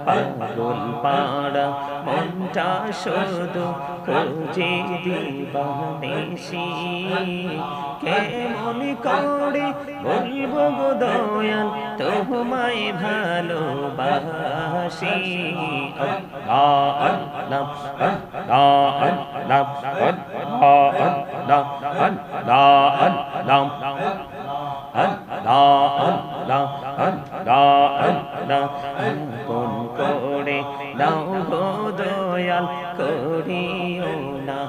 পাগল পাড়া মনটা শুধু খুঁজে দিবানিশি কেমন করে বলবো গো দয়াল তোমায় ভালোবাসি কোন করে দাও গো দয়াল করিও না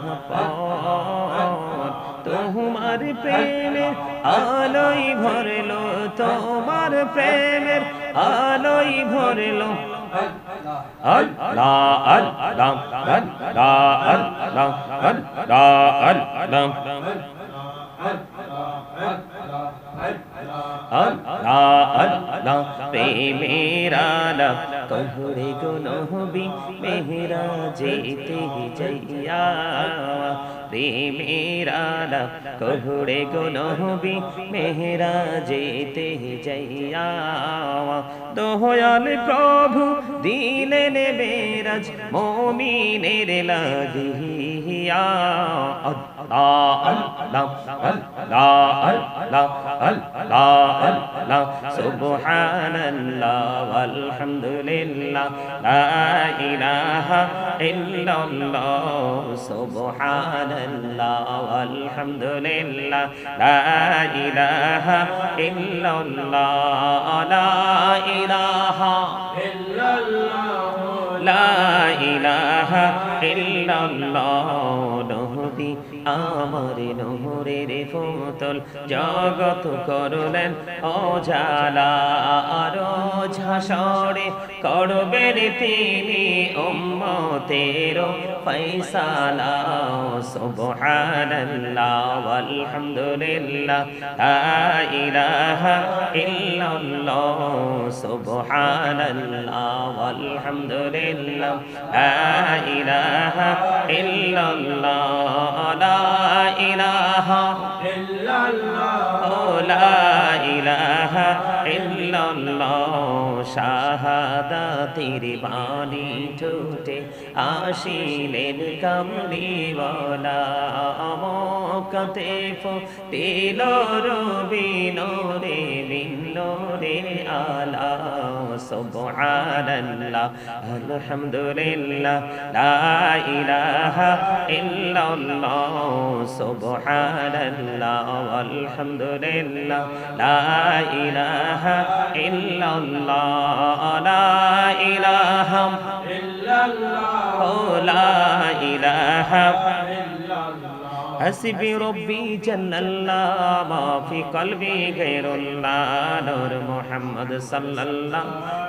তোমার প্রেমের আলোয় ভরলো তোমার প্রেমের আলোয় ভরলো প্রেমেরা কহরে গো নবী মেহরা যেতে যাইয়া প্রেমেরা কহরে গো নবী মেহরা যেতে যাইয়া দয়াল প্রভু দিলেন বেরাজ মুমিনের লাগিয়া সুবহানাল্লাহ আলহামদুলিল্লাহ লা ইলাহা ইল্লাল্লাহ সুবহানাল্লাহ আলহামদুলিল্লাহ লা ইলাহা ইল্লাল্লাহ লা ইলাহা ইল্লাল্লাহ লা ইলাহা ইল্লাল্লাহ নবী আমার নহরের ফুতল জগৎ করলেন অজালা আর ঝাসরে করবেন তিনি উম্মতের ফয়সালা সুবহানাল্লাহ আলহামদুলিল্লাহ লা ইলাহা ইল্লাল্লাহ সুবহানাল্লাহ আলহামদুলিল্লাহ লা ইলাহা ইল্লাল্লাহ লা ইলাহা ইল্লাল্লাহ লা ইলাহা ইল্লাল্লাহ শাহাদাতের বাণী ঠোঁটে আসিলেন কামলিওয়ালা মক্কাতে ফুটিল রবি নূরে নূরে আলা সুবহানাল্লাহ আলহামদুলিল্লাহ লা ইলাহা ইল্লাল্লাহ সুবহানাল্লাহ আলহামদুলিল্লাহ লা ইলাহা ইল্লাল্লাহ লা ইলাহা ইল্লাল্লাহ লা ইলাহা حسبي ربي جل الله ما في قلبي غير الله نور محمد صلى الله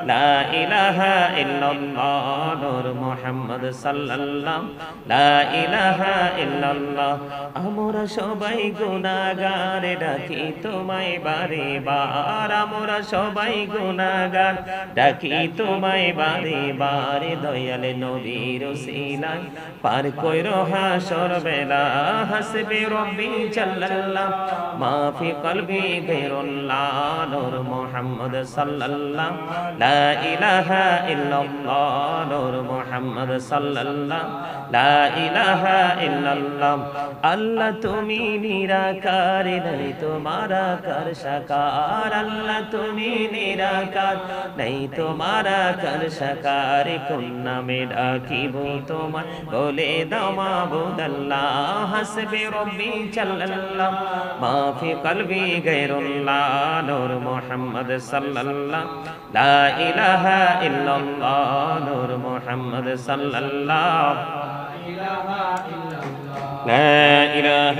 لا إله إلا الله نور محمد صلى الله لا إله إلا الله আমরা সবাই গুনাহগার ডাকি তোমায় বারে বার আমরা সবাই গুনাহগার ডাকি তোমায় বারে বার দয়াল নবীর ওসিলায় পার কইরো হাসর বেলা حسبي ربي جل الله ما في قلبي غير الله نور محمد صلى الله لا إله إلا الله نور محمد صلى الله لا إله إلا الله আল্লাহ তুমি নিরাকার নাই তোমারা কার সাকার আল্লাহ তুমি নিরাকার নাই তোমারা কার সাকার কোন নামে ডাকিব তোমার বলে দাও মাবুদ আল্লাহ حسبي ربي جل الله ما في قلبي غير الله نور محمد صلى الله لا إله إلا الله نور محمد صلى الله لا إله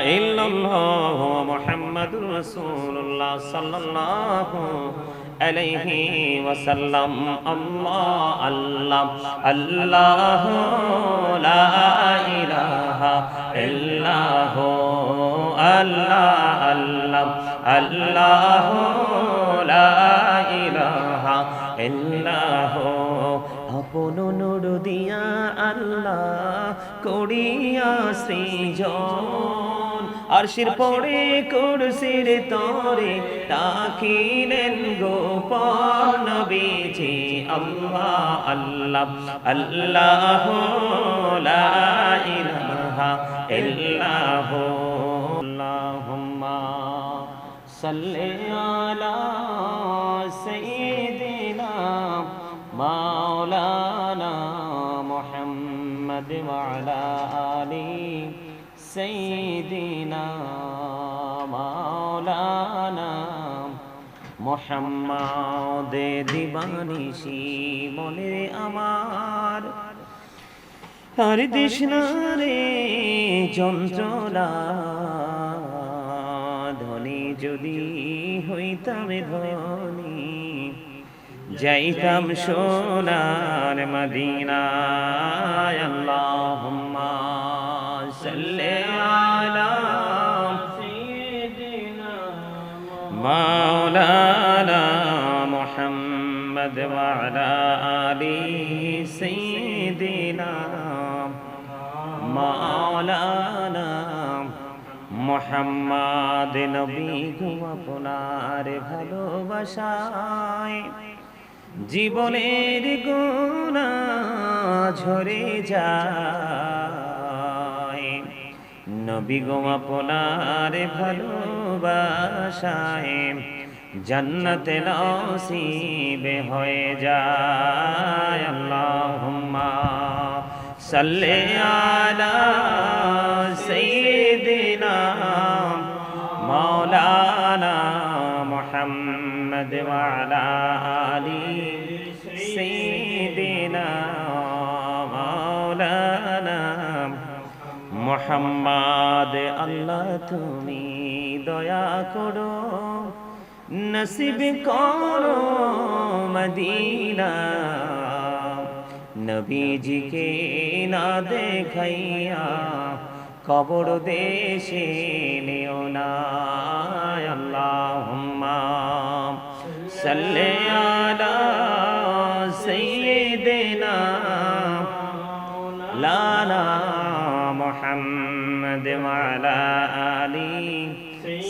إلا الله محمد رسول الله صلى الله عليه وسلم الله الله الله لا إله إلا هو الله الله الله لا إله إلا هو আপন নূর দিয়া আল্লাহ করিয়া সৃজন আরশির পরে কুরসির তরে তাকিলেন গোপন নবীজি আল্লাহ আল্লাহ আল্লাহ লা ইলাহা ইল্লাহু আল্লাহুম্মা সাল্লি আলা সাইয়্যিদিনা মাওলানা মুহাম্মদ ওয়া আলা আলি সাইয়্যিদিনা মাওলানা মুহাম্মদ দিবানিশি মনে আমার আর তৃষ্ণারে যন্ত্রণা ধনী যদি হইতাম ধনী যাইতাম সোনার মদিনায় আল্লাহুম্মা সাল্লি আলা সাইয়্যিদিনা মাওলানা মুহাম্মদ ওয়া আলা আলি সাইয়্যিদিনা মাওলানা মুহাম্মদ নবী গো আপনার ভালোবাসায় জীবনের গুনাহ ঝরে যায় নবী গো আপনার ভালোবাসায় জান্নাত নসিব হয়ে যায় আল্লাহুম্মা সাল্লি আলা সাইয়্যিদিনা মাওলানা মুহাম্মদ ওয়া আলা আলি সাইয়্যিদিনা মাওলানা মুহাম্মদ আল্লাহ তুমি দয়া করো নসিব করো মদিনা নবীজিকে না দেখাইয়া কবর দেশে নিও না আল্লাহুম্মা সাল্লি আলা সাইয়্যিদিনা লানা মুহাম্মদ ওয়া আলা আলি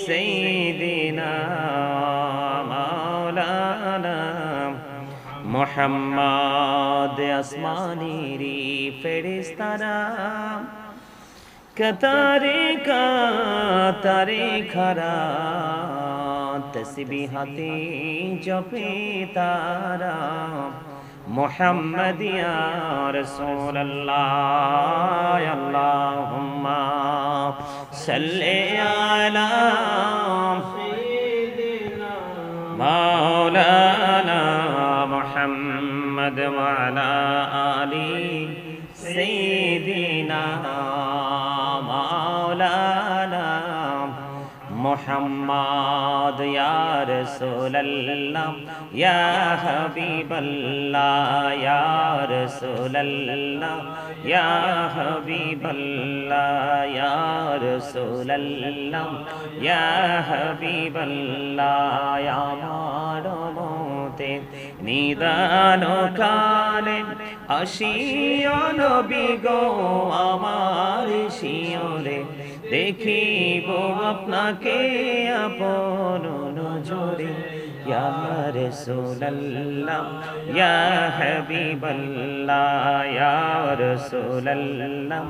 সাইয়্যিদিনা মাওলানা মুহাম্মদ আসমানিরি ফেরেশতারা কাতারে কাতারে খারা তসবিহাতে জপে তারা মুহাম্মদ ইয়া রাসূলুল্লাহ আল্লাহুম্মা সাল্লি আলা সাইয়্যিদিনা মাওলানা মুহাম্মদ ওয়া আলা আলি সাইয়্যিদিনা মাওলানা মুহাম্মদ ইয়া রাসূলুল্লাহ ইয়া হাবিবাল্লাহ ইয়া রাসূলুল্লাহ ইয়া হাবিবাল্লাহ ইয়া রাসূলুল্লাহ ইয়া হাবিবাল্লাহ আমার মতে নিদান কালে আসিও নবী গো আমার শিয়রে দেখিব আপনাকে আপন নজরে ইয়া রাসূলুল্লাহ ইয়া হাবিবাল্লাহ ইয়া রাসূলুল্লাহ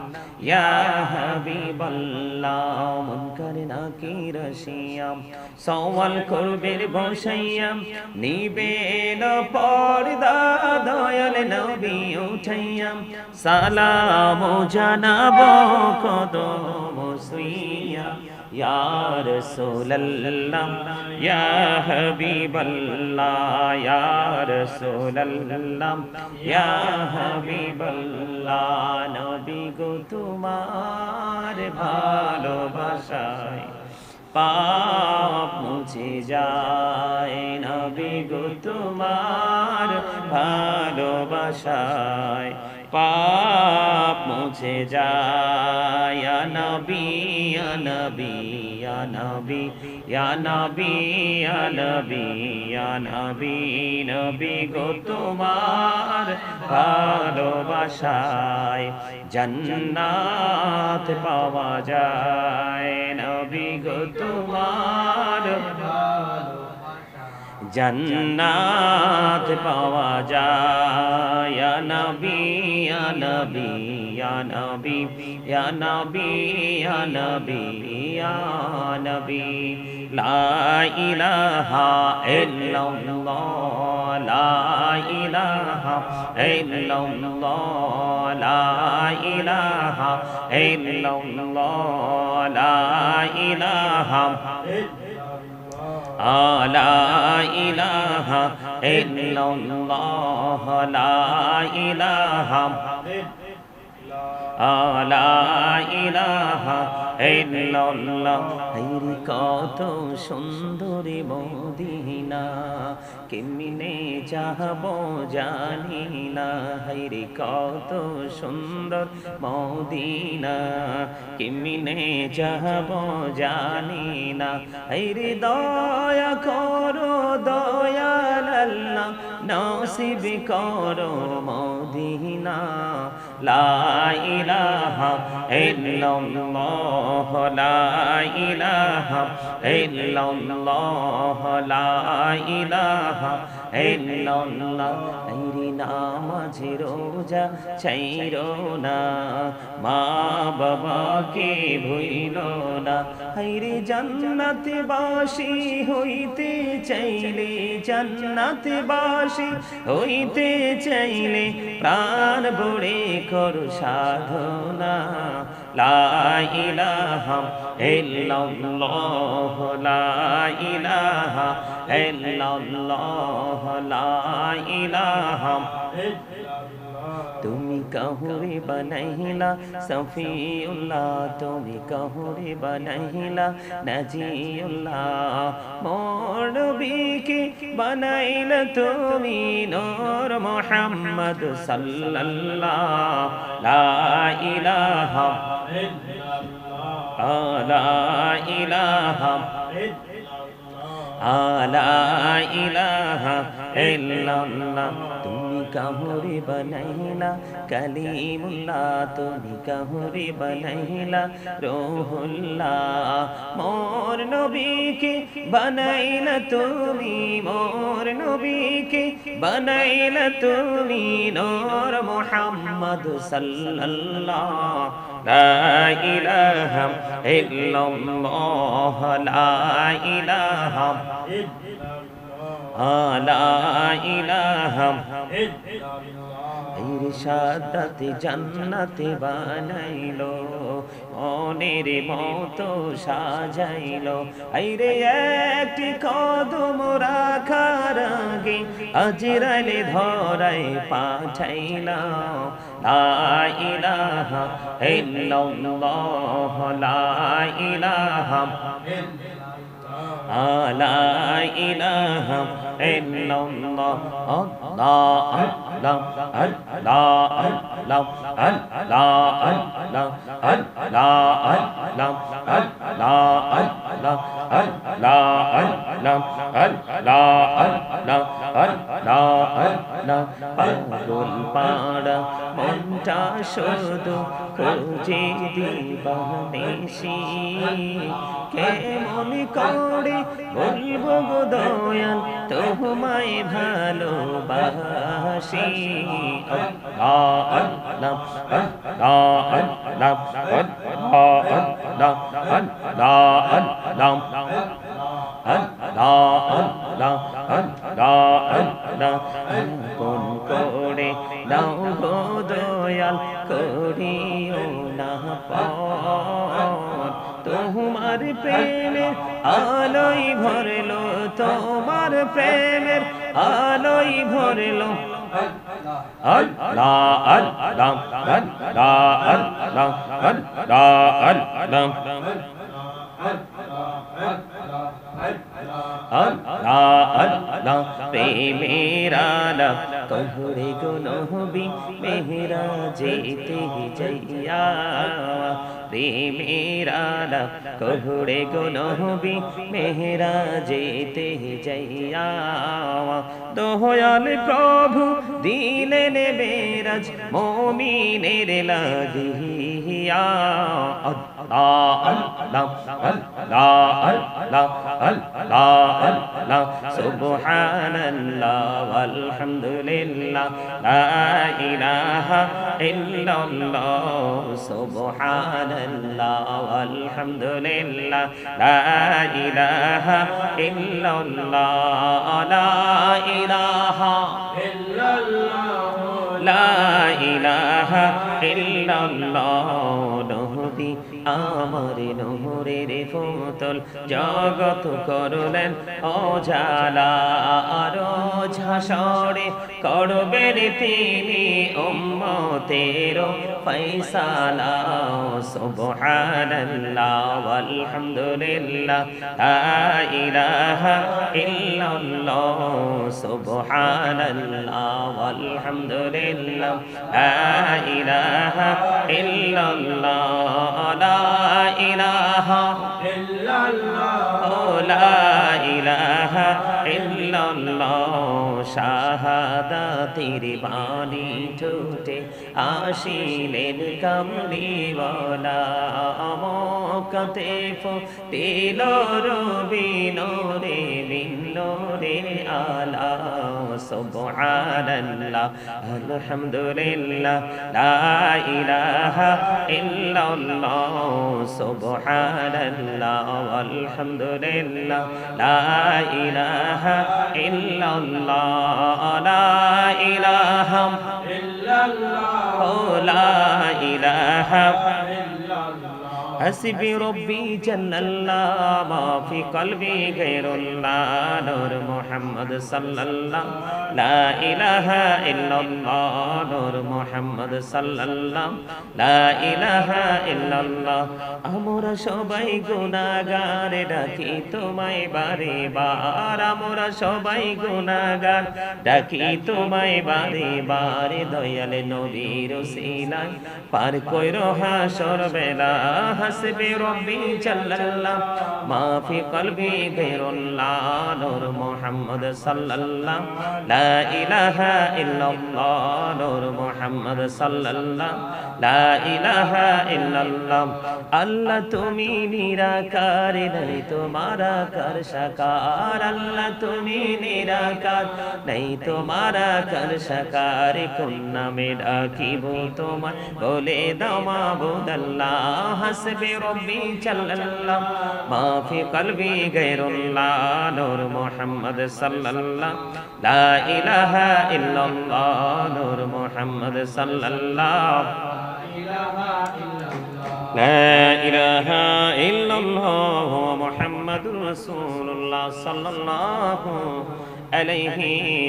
ইয়া হাবিবাল্লাহ মুনকার নাকির শিয়াম সওয়াল করবে বসাইয়া নিবেন পর্দা দয়াল নবী উঠাইয়া সালাম জানাব কদম সুইয়া ইয়া রাসূলুল্লাহ ইয়া হাবিবাল্লাহ ইয়া রাসূলুল্লাহ ইয়া হাবিবাল্লাহ নবী গো তোমার ভালোবাসায় পাপ মুছে যায় নবী গো তোমার ভালোবাসায় পাপ মুছে যায় ইয়া নবী ইয়া নবী ইয়া নবী ইয়া নবী ইয়া নবী ইয়া নবী নবী গো তোমার ভালোবাসায় জান্নাত পাওয়া যায় নবী গো তোমার জান্নাত পাওয়া যায় ইয়া নবী ইয়া নবী ইয়া নবী ইয়া নবী ইয়া নবী ইয়া নবী লা ইলাহা ইল্লাল্লাহ লা ইলাহা ইল্লাল্লাহ লা ইলাহা ইল্লাল্লাহ লা ইলাহা লা ইলাহা ইল্লাল্লাহ লা ইলাহা লা ইলাহা ইল্লাল্লাহ হায়রে কত সুন্দরী মদিনা কেমনে যাবো জানি না হায়রে কত সুন্দর মদিনা কেমনে যাবো জানি না হায়রে দয়া করো দয়াল আল্লাহ নসিব করো মদিনা লা ইলাহা ইল্লাল্লাহ লা ইলাহা ইল্লাল্লাহ লা ইলাহা ইল্লাল্লাহ হায়রে নামাজ রোজা ছাইরো না মা বাবাকে ভুইলো না হায়রে জান্নাতে বাসী হইতে চাইলে জান্নাতে বাসী হইতে চাইলে প্রাণ ভরে করো সাধনা লা ইলাহা ইল্লাল্লাহ লা ইলাহা ইল্লাল্লাহ লা ইলাহা তুমি কাহুরে বানাইলা সফিউল্লাহ তুমি কাহুরে বানাইলা নাজিউল্লাহ মোর নবীকে বানাইলা তুমি নূর মুহাম্মদ সাল্লাল্লাহ লা ইলাহা লা ইলাহা লা ইলাহা ইল্লাল্লাহ তুমি কাহুরে বানাইলা কালিমুল্লাহ তুমি কাহুরে বানাইলা রূহুল্লাহ মোর নবীকে বানাইলা তুমি মোর নবীকে বানাইলা তুমি নূর মুহাম্মদ সাল্লাল্লাহ লা ইলাহা ইল্লাল্লাহ লা ইলাহা লা ইলাহা ইরশাদাতে জান্নাতে বানাইলো মনের মতো সাজাইলো আইরে একটি কদম রাখার আগে আজরাইলে ধরায় পাঠাইলা লা ইলাহা ইল্লাল্লাহ লা ইলাহা লা ইলাহা ইল্লাল্লাহ আল্লাহ আল্লাহ আল্লাহ আল্লাহ আল্লাহ আল্লাহ আল্লাহ আল্লাহ আল্লাহ আল্লাহ আল্লাহ আল্লাহ আল্লাহ আল্লাহ আল্লাহ আল্লাহ পাগল পাড়া মনটা শুধু খোঁজে দিবানিশি কেমন করে বলবো গো দয়াল তোমায় ভালোবাসি আল্লাহ আল্লাহ আল্লাহ আল্লাহ আল্লাহ আল্লাহ আল্লাহ কোন করে দাও গো দয়াল করিও না পথ তোমার প্রেমের আলোয় ভরলো তোমার প্রেমের আলোয় ভরলো আল্লাহ আল্লাহ আল্লাহ আল্লাহ আল্লাহ আল্লাহ প্রেমের আলাপ কহরে গো নবী মেহরা যেতে যাইয়া প্রেমেরা কহুড়ে গো নবী মেহরা যেতে যাইয়া দয়াল প্রভু দিলেন মেরাজ মুমিনের লাগিয়া আল্লাহ আল্লাহ আল্লাহ আল্লাহ আল্লাহ আল্লাহ সুবহানাল্লাহ আলহামদুলিল্লাহ লা ইলাহা ইল্লাল্লাহ সুবহানাল্লাহ আলহামদুলিল্লাহ লা ইলাহা ইল্লাল্লাহ লা ইলাহা ইল্লাল্লাহ লা ইলাহা ইল্লাল্লাহ নবী আমার নহরের ফুতল জগৎ করলেন অজালা আরো ঝাসরে করবেন তিনি উম্মতের ফয়সালা সুবহানাল্লাহ আলহামদুলিল্লাহ লা ইলাহা ইল্লাল্লাহ সুবহানাল্লাহ আলহামদুলিল্লাহ লা ইলাহা ইল্লাল্লাহ লা ইলাহা ইল্লাল্লাহ লা ইলাহা ইল্লাল্লাহ শাহাদাতের বাণী ঠোঁটে আসিলেন কামলিওয়ালা মক্কাতে ফুটিল রবি নূরে নূরে আলা সুবহানাল্লাহ আলহামদুলিল্লাহ লা ইলাহা ইল্লাল্লাহ সুবহানাল্লাহ আলহামদুলিল্লাহ লা ইলাহা ইল্লাল্লাহ লা ইলাহা ইল্লাল্লাহ লা ইলাহা حسبي ربي جل الله ما في قلبي غير الله نور محمد صلى الله لا إله إلا الله نور محمد صلى الله لا إله إلا الله আমরা সবাই গুনাহগার ডাকি তোমায় বারে বার আমরা সবাই গুনাহগার ডাকি তোমায় বারে বার দয়াল নবীর ওসিলায় পার কইরো হাসর বেলা হাসবি রব্বি জাল্লাল্লাহ মা ফি কলবি গায়রুল্লাহ নূর মুহাম্মদ সাল্লাল্লাহ লা ইলাহা ইল্লাল্লাহ নূর মুহাম্মদ সাল্লাল্লাহ লা ইলাহা ইল্লাল্লাহ আল্লাহ তুমি নিরাকার নাই তোমারা কার সাকার আল্লাহ তুমি নিরাকার নাই তোমারা কার সাকার কোন নামে ডাকিব তোমার বলে দাও মাবুদ আল্লাহ হাসবি রব্বি জাল্লাল্লাহ মা ফি কলবি গায়রুল্লাহ নূর মুহাম্মদ সাল্লাল্লাহ লা ইলাহা ইল্লাল্লাহ নূর মুহাম্মদ সাল্লাল্লাহ لا إله إلا الله محمد رسول الله صلى الله عليه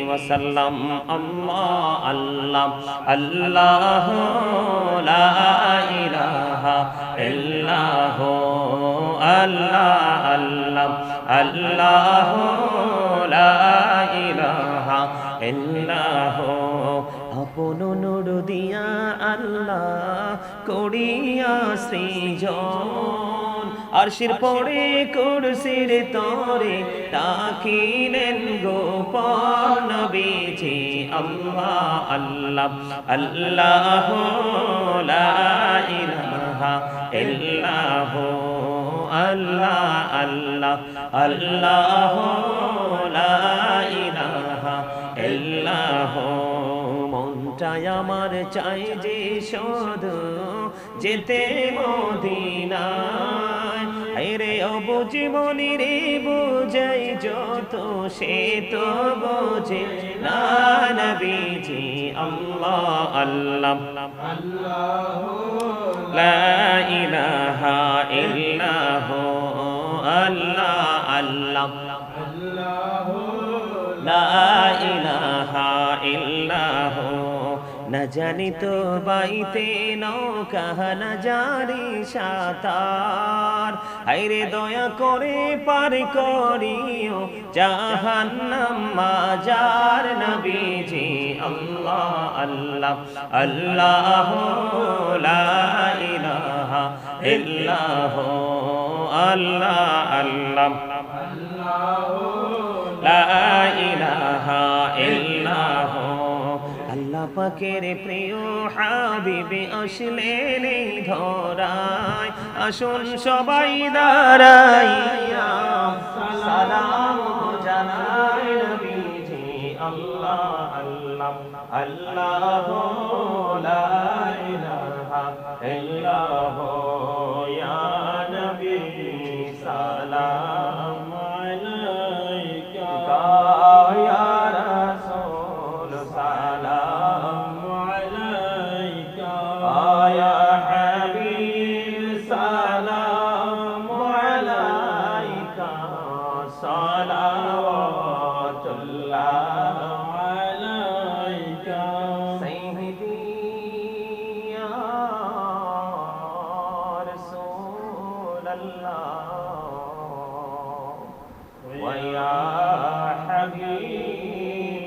وسلم الله الله الله لا إله إلا هو الله الله الله لا إله إلا هو আপন নূর দিয়া আল্লাহ করিয়া সৃজন আরশির পরে কুরসির তরে তাকিলেন গোপন নবীজি আল্লাহ আল্লাহ আল্লাহ লা ইলাহা ইল্লাহু আল্লাহ আল্লাহ আল্লাহ লা ইলাহা ইল্লাহু মনটাই আমার চাই যে শুধু যেতে মদিনায় আরে অবুঝ মনি রে বুঝাই যত সে তো বোঝে না নবীজি আল্লাহ আল্লাহ আল্লাহ লা ইলাহা ইল্লাহু আল্লাহ আল্লাহ আল্লাহ লা ইলাহা ইল্লাহু না জানি তো বাইতে নৌকা না জানি সাঁতার, হায়রে দয়া করে পার করিও জাহান্নাম মাজার। নবীজি আল্লাহ আল্লাহ আল্লাহ লা ইলাহা ইল্লাহ আল্লাহ আল্লাহ লা ইলাহা ইল্লাহ। আল্লাহ পাকের প্রিয় হাবিবে আসলেন এই ধরায়, আসুন সবাই দাঁড়াইয়া সালাম জানাই নবীজি আল্লাহ আল্লাহ আল্লাহ লা ইলাহা ইল্লাহ ইয়া নবী সালাম আলাইকা ইয়া রাসূল সালাম আলাইকা ইয়া হাবিব সালাম আলাইকা সালাওয়াতুল্লাহ আলাইকা সাইয়্যিদি ইয়া রাসূলাল্লাহ ওয়া ইয়া হাবিবাল্লাহ।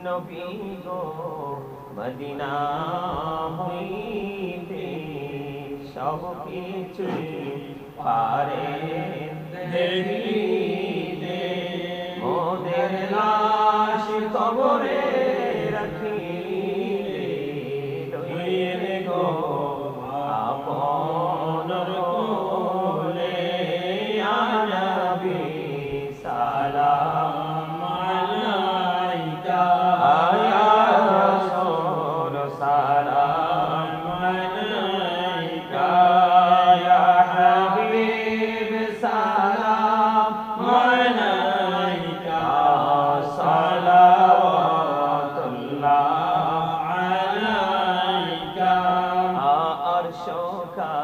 নবী গো মদিনা হইতে সব কিছু পারে দেখিতে, মোদের লাশ কবরে রাখিলে লইলে গো আপনর কোলে। ইয়া নবী সালাম আলাইকা ইয়া রাসূল সালাম আলাইকা ইয়া হাবিব সালাম আলাইকা সালাওয়াতুল্লাহ আলাইকা। আরশো কা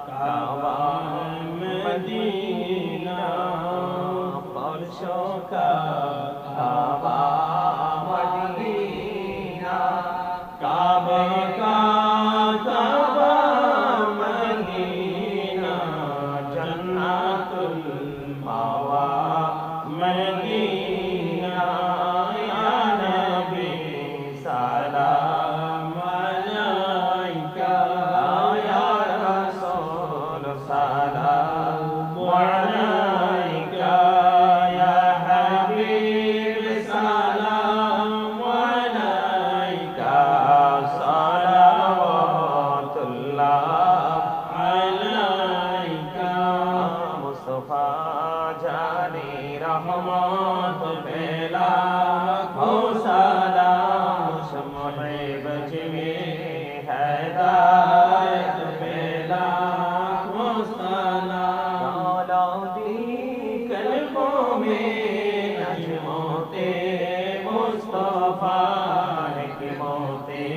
কাবা মদিনা, আরশো কা কাবা মদিনা, কাবা কা কাবা মদিনা, জান্নাতুল মাওয়া মদিনা। ইয়া নবী সালাম আলাইকা ইয়া রাসূল সালাম আলাইকা ইয়া হাবিব সালাম আলাইকা সালাওয়াতুল্লাহ আলাইকা। মুস্তাফা জানে রহমত পেলা हो सलाम शम्मे बजमे हिदायत पेला हो सलाम। मौलादी कल्बों में नजमोते मुस्तफा की मोते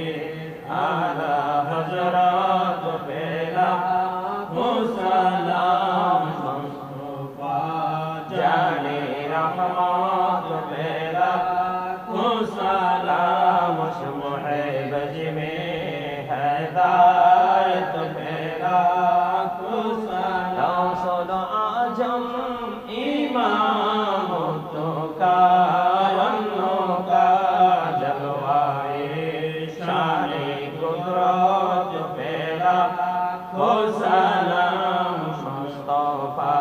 आला हजरत पेला हो सलाम। मुस्तफा जाने रहमत पेला हो सलाम। शम्मे बजमे हिदायत पेला हो सलाम। सुनो आजम इमाम तो का जलवाए शाने कुदरत पेला हो सलाम। मुस्तफा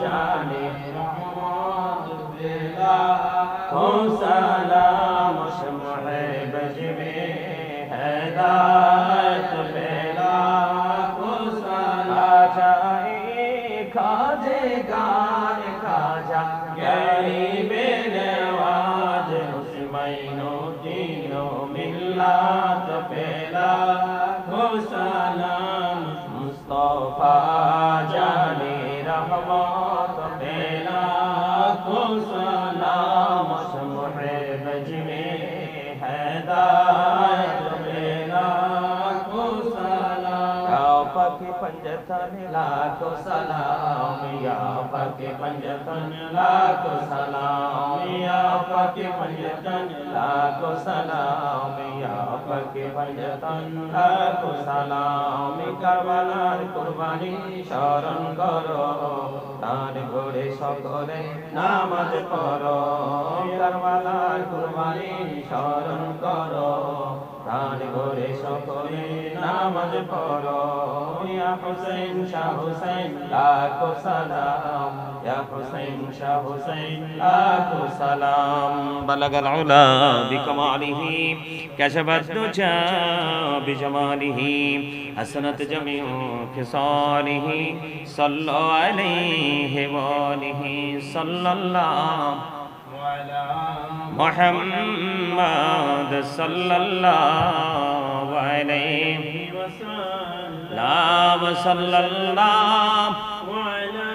जाने रहमत पेला हो सलाम। शम्मे बजमे हिदायत पेला हो सलाम। जाए खाजे गान खाजा गरीबे नवाज हुस्मैनो दीनो मिल्लत पेला हो सलाम। मुस्तफा जाने रहमत पेला हो सलाम। शम्मे बजमे हिदायत पेला हो सलाम। पाक पंजतन लाखो सलाम या पाके पंजतन लाखो सलाम या पाके पंजतन लाखो सलाम या पाके पंजतन लाखो सलाम करबलार कुर्बानी शरण करो तार घोड़े सकले नामाज पढ़ो करबलार कुर्बानी शरण करो तार घोड़े सकले नामाज पढ़ो या हुसैन शाह हुसैन लाखो सलाम या हुसैन शाह हुसैन लाखो सलाम बलगल उला बिकमालिही कशफत दुजा बिजमालिही हसनत जमीउ खिसालिही सल्लल्लाहु अलैहि वालिही सल्लल्लाहु अला मुहम्मद सल्लल्लाहु अलैहि वसल्लम सल्लल्लाहु अला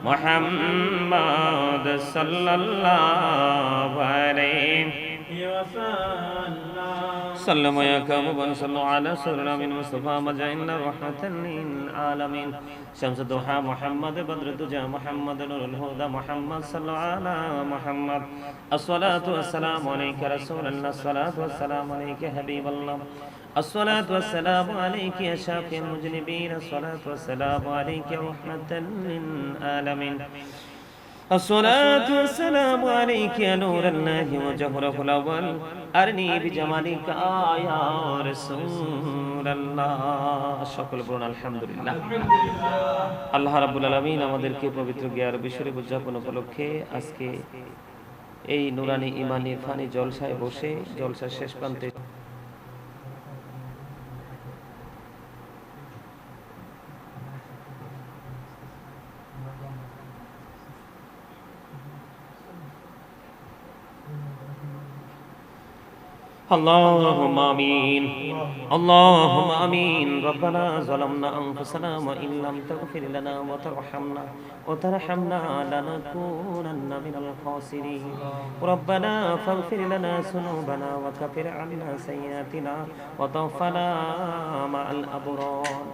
मुहम्मद सल्लल्लाहु अलैहि वसल्लम सल्लल्लाहु या कबूबन सल्लल्लाहु अला सल्लल्लाहु मिन मुस्तफा मजाइना रहमतन लिल आलमीन शम्स दुहा मुहम्मद बद्र दुजा मुहम्मद नूरुल हुदा मुहम्मद सल्लल्लाहु अला मुहम्मद अस्सलातु वस्सलामु अलैका रसूलल्लाह अस्सलातु वस्सलामु अलैका हबीबल्लाह अस्सलातु वस्सलामु अलैका या शाफिअल मुज़निबीन अस्सलातु वस्सलामु अलैका रहमतन लिल आलमीन अस्सलातु वस्सलामु अलैका या नूरल्लाहि व जहरुल अव्वल अरनी बिजमालिका या রাসূলুল্লাহ সকল বলুন আলহামদুলিল্লাহ আল্লাহ রাব্বুল আলামিন আমাদেরকে পবিত্র গিয়ার বিশ্বরে উদযাপন উপলক্ষে আজকে এই নুরানি ইমানি ফানি জলসায় বসে জলসার শেষ প্রান্তে اللهم آمين اللهم آمين ربنا ظلمنا أنفسنا وإن لم تغفر لنا وترحمنا لنكونن من الخاسرين ربنا فاغفر لنا ذنوبنا وكفر عنا سيئاتنا وتوفنا مع الأبرار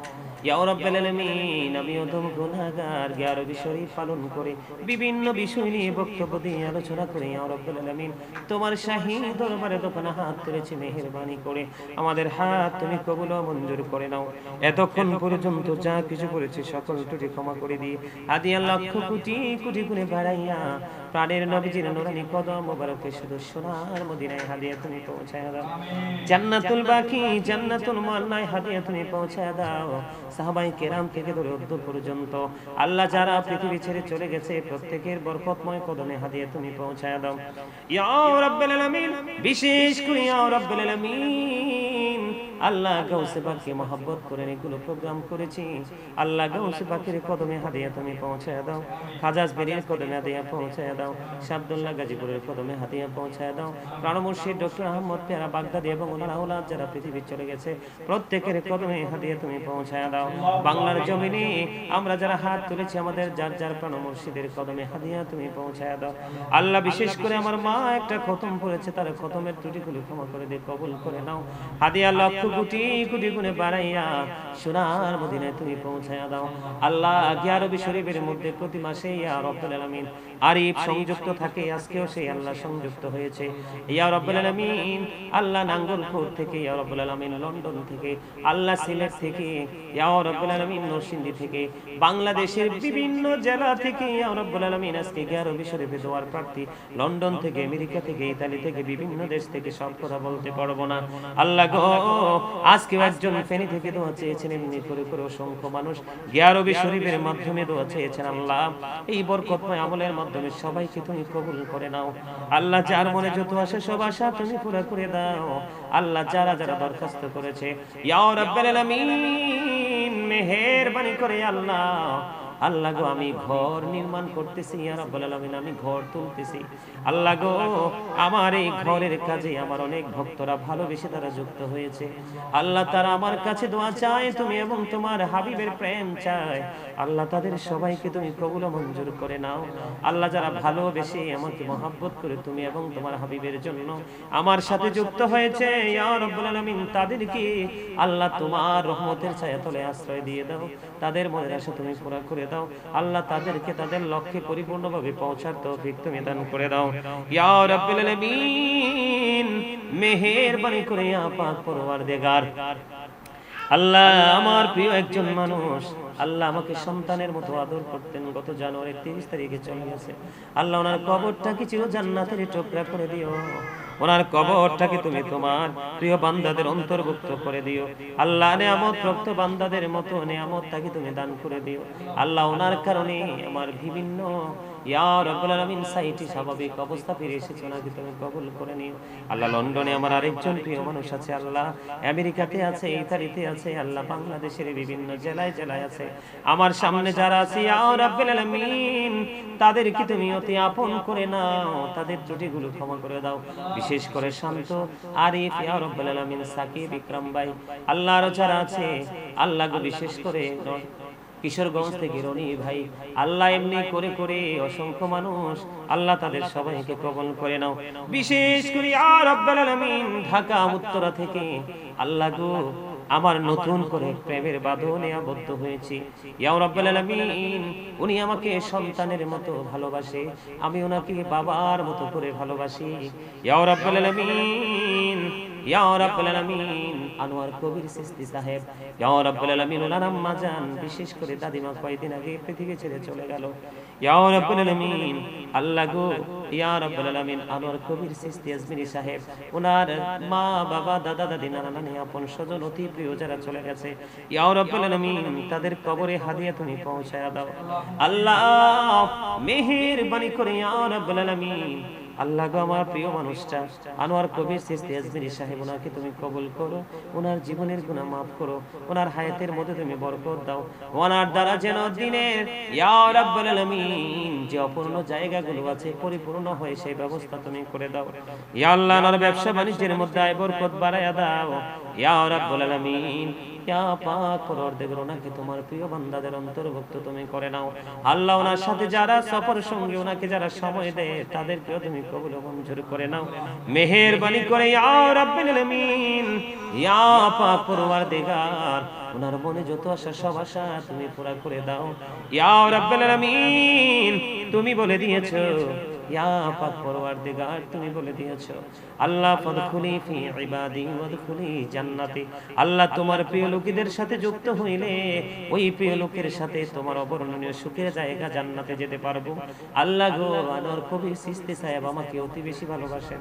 ইয়া রাব্বাল আলামিন আমি অধম গুনাহগার গ্যারবি শরীফ পালন করে বিভিন্ন বিষয় নিয়ে বক্তব্য দিয়ে আলোচনা করে ইয়া রাব্বাল আলামিন তোমার শাহী দরবারে দোকানে হাত তুলেছি মেহেরবানি করে আমাদের হাত তুমি কবুল ও মঞ্জুর করে নাও এতক্ষণ পর্যন্ত যা কিছু করেছি সকল ত্রুটি ক্ষমা করে দিয়ে হাদিয়া লক্ষ কোটি কোটি গুণে বাড়াইয়া প্রাণের নবীজির নূরানি কদম মোবারকে শুধু সোনার মদিনায় হাদিয়া তুমি পৌঁছায় দাও জান্নাতুল বাকি জান্নাতুল মান্নায় হাদিয়া তুমি পৌঁছায় দাও সাহাবায়ে কেরাম থেকে ধরে উদ্দ পর্যন্ত আল্লাহ যারা পৃথিবী ছেড়ে চলে গেছে প্রত্যেকের বরকতময় কদমে হাদিয়া তুমি পৌঁছায় দাও ইয়া রাব্বাল আলামিন বিশেষ করে ইয়া রাব্বাল আলামিন আল্লাহ গাউসে পাককে মহব্বত করে এগুলো প্রোগ্রাম করেছি আল্লাহ গাউসে পাকের কদমে হাদিয়া তুমি পৌঁছায় দাও খাজাজ বেরির কদমে হাদিয়া পৌঁছায় দাও শাবদুল্লাহ গাজীপুরের কদমে হাদিয়া পৌঁছায় দাও প্রাণ মুর্শিদ ডক্টর আহমদ পেয়ারা বাগদাদি এবং ওনার আওলাদ যারা পৃথিবী চলে গেছে প্রত্যেকের কদমে হাদিয়া তুমি পৌঁছায় দাও বাংলার জমিনে আমরা যারা হাত তুলেছি আমাদের যার যার প্রাণ মুর্শিদের কদমে হাদিয়া তুমি পৌঁছায় দাও আল্লাহ বিশেষ করে আমার মা একটা খতম পড়েছে তার খতমের ত্রুটিগুলো ক্ষমা করে দিয়ে কবুল করে নাও হাদিয়া লক্ষ কোটি কোটি গুণে বাড়াইয়া সোনার মদিনায় তুমি পৌঁছায়া দাও আল্লাহ গিয়ারবি শরীফের মধ্যে প্রতি মাসে ইয়া রাব্বুল আলামিন আরিফ সংযুক্ত থাকে আজকেও সেই আল্লাহ সংযুক্ত হয়েছে ইয়া রাব্বুল আলামিন আল্লাহ নাঙ্গলকোট থেকে ইয়া রাব্বুল আলামিন লন্ডন থেকে আল্লাহ সিলেট থেকে ইয়া রাব্বুল আলামিন নরসিংদী থেকে বাংলাদেশের বিভিন্ন জেলা থেকে ইয়া রাব্বুল আলামিন আজকে গিয়ারবি শরীফে দোয়ার প্রার্থী লন্ডন থেকে আমেরিকা থেকে ইতালি থেকে বিভিন্ন দেশ থেকে সব কথা বলতে পারবো না আল্লাহ গো আজকে একজন ফেনী থেকে দোয়া চেয়েছেন এমনি করে করে অসংখ্য মানুষ গিয়ারবি শরীফের মাধ্যমে দোয়া চেয়েছেন আল্লাহ এই বরকতময় আমলের মাধ্যমে সবাইকে তুমি কবুল করে নাও আল্লাহ যার মনে যত আসে সব আশা তুমি পুরো করে দাও আল্লাহ যারা যারা দরখাস্ত করেছে ইয়া রাব্বাল আলামিন মেহেরবানি করে আল্লাহ আল্লাহ গো আমি ঘর নির্মাণ করতেছি ইয়া রাব্বুল আলামিন, আমি ঘর তুলতেছি। আল্লাহ গো আমার এই ঘরের কাজে আমার অনেক ভক্তরা ভালোবেসে তারা যুক্ত হয়েছে। আল্লাহ তারা আমার কাছে দোয়া চায় তুমি এবং তোমার হাবিবের প্রেম চায়। আল্লাহ তাদের সবাইকে তুমি কবুল ও মঞ্জুর করে নাও। আল্লাহ যারা ভালোবেসে আমাকে মহব্বত করে তুমি এবং তোমার হাবিবের জন্য আমার সাথে যুক্ত হয়েছে ইয়া রাব্বুল আলামিন, তাদেরকে আল্লাহ তোমার রহমতের ছায়াতলে আশ্রয় দিয়ে দাও। তাদের মনের আশা তুমি পুরা করে দাও। আল্লাহ তাদেরকে তাদের লক্ষ্যে পরিপূর্ণভাবে পৌঁছার তৌফিক তুমি দান করে দাও ইয়া রাব্বুল আলামিন। মেহেরবানি করে ইয়া পাক পরওয়ারদিগার, আল্লাহ আমার প্রিয় একজন মানুষ আল্লাহ আমাকে সন্তানের মতো আদর করতেন, গত জানুয়ারি 30 তারিখে চলে গেছে। আল্লাহ ওনার কবরটাকে চির জান্নাতের টুকরা করে দিও। ওনার কবরটাকে তুমি তোমার প্রিয় বান্দাদের অন্তর্ভুক্ত করে দিও। আল্লাহ নেয়ামত প্রাপ্ত বান্দাদের মতো নেয়ামতটাকে তুমি দান করে দিও। আল্লাহ ওনার কারণে আমার বিভিন্ন ইয়া রাব্বুল আলামিন সাইটি স্বাভাবিক অবস্থা ফিরে এসেছে, ওনাকে তুমি কবুল করে নিও। আল্লাহ লন্ডনে আমার আরেকজন প্রিয় মানুষ আছে, আল্লাহ আমেরিকাতে আছে, ইতালিতে আছে, আল্লাহ বাংলাদেশের বিভিন্ন জেলায় জেলায় আছে। আমার সামনে যারা আছে ইয়া রাব্বুল আলামিন তাদেরকে তুমি অতি আপন করে নাও, তাদের ত্রুটিগুলো ক্ষমা করে দাও। বিশেষ করে শান্ত আরিফ ইয়া রাব্বুল আলামিন সাকিব ইকরাম ভাই, আল্লাহ আরো যারা আছে আল্লাহ গো, বিশেষ করে কিশোরগঞ্জ থেকে রনি ভাই, আল্লাহ এমনি করে করে অসংখ্য মানুষ আল্লাহ তাদের সবাইকে কবুল করে নাও। বিশেষ করে ইয়া রাব্বুল আলামিন ঢাকা উত্তরা থেকে আল্লাহ গো আমার নতুন করে প্রেমের বাঁধনে আবদ্ধ হয়েছি ইয়া রাব্বুল আলামিন। উনি আমাকে সন্তানের মতো ভালোবাসে, আমি ওনাকে বাবার মতো করে ভালোবাসি ইয়া রাব্বুল আলামিন। ইয়া রাব্বুল আলামিন আনোয়ার কবির চিশতি সাহেব, ইয়া রাব্বুল আলামিন ওনার আম্মা জান বিশেষ করে দাদিমা কয়েকদিন আগে পৃথিবী ছেড়ে চলে গেল ইয়া রাব্বুল আলামিন। আল্লাহ গো ইয়া রাব্বুল আলামিন আনোয়ার কবির চিশতি আজমিরি সাহেব, ওনার মা বাবা দাদা দাদি নানা নানি আপন স্বজন অতি প্রিয় যারা চলে গেছে ইয়া রাব্বুল আলামিন তাদের কবরে হাদিয়া তুমি পৌঁছায়া দাও আল্লাহ। মেহেরবানি করে ইয়া রাব্বুল আলামিন আল্লাহ গো আমার প্রিয় মানুষটা আনোয়ার কবির চিশতি আজমিরি সাহেব, ওনাকে তুমি কবুল করো, ওনার জীবনের গুনাহ মাফ করো, ওনার হায়াতের মধ্যে তুমি বরকত দাও। ওনার দ্বারা যেন দিনের ইয়া রাব্বুল আলামিন যে অপূর্ণ জায়গাগুলো আছে পরিপূর্ণ হয় সেই ব্যবস্থা তুমি করে দাও ইয়া আল্লাহ। ওনার ব্যবসা বাণিজ্যের মধ্যে আয় বরকত বাড়ায়া দাও ইয়া রাব্বুল আলামিন। ইয়া পাক পরওয়ারদিগার ওনাকে তোমার প্রিয় বান্দাদের অন্তর্ভুক্ত তুমি করে নাও আল্লাহ। ওনার সাথে যারা সফর সঙ্গে ওনাকে যারা সময় দেয় তাদেরকেও তুমি কবুল ও মঞ্জুর করে নাও মেহেরবানি করে ইয়া রাব্বুল আলামিন। ইয়া পাক পরওয়ারদিগার ওনার মনে যত আশা সব আশা তুমি পুরা করে দাও ইয়া রাব্বুল আলামিন। তুমি বলে দিয়েছো ইয়া পাক পরওয়ারদিগার, তুমি বলে দিয়েছো আল্লাহ ফাদখুলি ফি ইবাদি ওয়াদখুলি জান্নাতি। আল্লাহ তোমার প্রিয় লোকেদের সাথে যুক্ত হইলে ওই প্রিয় লোকের সাথে তোমার অবর্ণনীয় সুখের জায়গা জান্নাতে যেতে পারবো আল্লাহ গো। আনোয়ার কবির চিশতি সাহেব আমাকে অতি বেশি ভালোবাসেন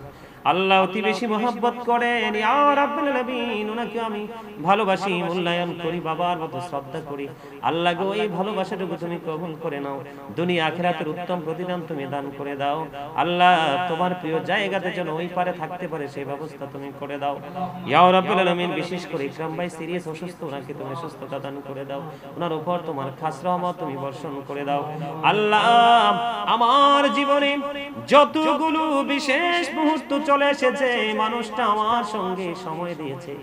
আল্লাহ, অতি বেশি মহব্বত করেন ইয়া রাব্বুল আলামিন। ওনাকে আমি ভালোবাসি, মূল্যায়ন করি, বাবার মতো শ্রদ্ধা করি আল্লাহ গো। এই ভালোবাসাটুকু তুমি কবুল করে নাও, দুনিয়া আখিরাতের উত্তম প্রতিদান তুমি দান করে দাও আল্লাহ। তোমার প্রিয় জায়গাতে যেন ওই পারে থাকতে পারে সেই ব্যবস্থা তুমি করে দাও ইয়া রাব্বুল আলামিন। বিশেষ করে ইকরাম ভাই সিরিয়াস অসুস্থ, ওনাকে তুমি সুস্থতা দান করে দাও, ওনার উপর তোমার খাস রহমত তুমি বর্ষণ করে দাও আল্লাহ। আমার জীবনে যতগুলো বিশেষ মুহূর্ত চলে এসেছে মানুষটা আমার সঙ্গে সময় দিয়েছে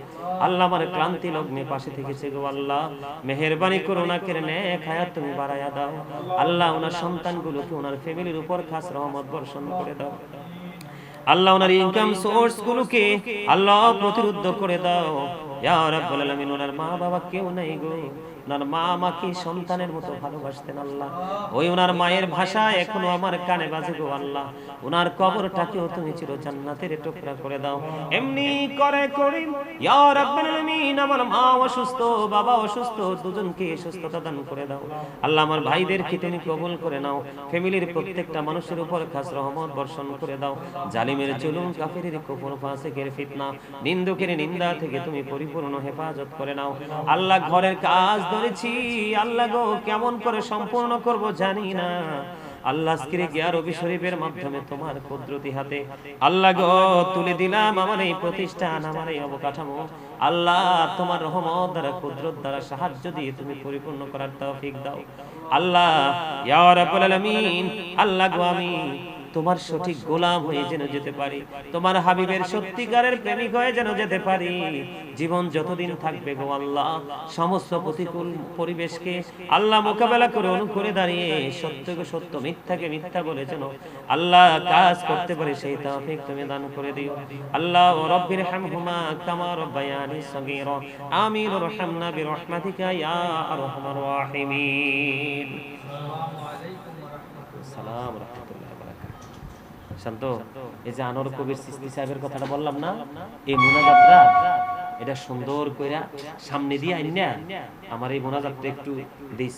আল্লাহ, আমার ক্লান্তি লগ্নে পাশে থেকেছে গো আল্লাহ। মেহেরবানি করে ওনাকে নেক হায়াত তুমি বাড়ায়া দাও আল্লাহ। ওনার সন্তানগুলোকে ওনার ফ্যামিলির উপর খাস রহমত বর্ষণ করে দাও আল্লাহ। ওনার ইনকাম সোর্স গুলোকে আল্লাহ প্রতিরোধ করে দাও ইয়া রাব্বুল আলামিন। ওনার মা বাবা কেউ নাই গো, ওনার মা আমাকে সন্তানের মতো ভালোবাসতেন আল্লাহ। ওই ওনার মায়ের ভাষা এখনো আমার কানে বাজে গো আল্লাহ। ওনার কবরটাকেও তুমি চির জান্নাতের টুকরা করে দাও এমনি করে করি ইয়া রাব্বুল আলামিন। আমার মা অসুস্থ, বাবা অসুস্থ, দুজনকে সুস্থতা দান করে দাও আল্লাহ। আমার ভাইদেরকে তুমি কবুল করে নাও, ফ্যামিলির প্রত্যেকটা মানুষের উপর খাস রহমত বর্ষণ করে দাও। জালিমের জুলুম, কাফিরের কুফর, ফাসিকের ফিতনা, নিন্দুকের নিন্দা থেকে তুমি পরিপূর্ণ হেফাজত করে নাও আল্লাহ। ঘরের কাজ ধরেছি আল্লাহ গো, কেমন করে সম্পূর্ণ করব জানি না আল্লাহ আজকের গিয়া রবি শরীফের মাধ্যমে তোমার কুদরতি হাতে আল্লাহ গো তুলে দিলাম আমার এই প্রতিষ্ঠান, আমার এই অবকাঠামো। আল্লাহ তোমার রহমত দ্বারা, কুদরত দ্বারা সাহায্য দিয়ে তুমি পরিপূর্ণ করার তৌফিক দাও আল্লাহ ইয়া রাব্বুল আলামিন। আল্লাহ গো আমি তোমার সঠিক গোলাম হয়ে যেন যেতে পারি, তোমার হাবিবের সত্যিকারের প্রেমিক হয়ে যেন যেতে পারি। জীবন যতদিন থাকবে গো আল্লাহ, সমস্ত প্রতিকূল পরিবেশকে আল্লাহ মোকাবেলা করে অনুকূলে দাঁড়িয়ে সত্যকে সত্য, মিথ্যাকে মিথ্যা বলে যেন আল্লাহ কাজ করতে পারে, সেই তৌফিক তুমি দান করে দিও আল্লাহ। রব্বির হামহুমা কামা রব্বায়ানি সগীরা, আমিন রহমনা বিরহমাতিকা ইয়া আরহামার রাহিমিন। সালাম রাহমাতুল্লাহ। শান্ত, এই যে আনোয়ার কবির চিশতি সাহেবের কথাটা বললাম না, এই মুনাজাতটা এটা সুন্দর কইরা সামনে দিয়ে আইনা আমার এই মুনাজাতটা একটু দিস।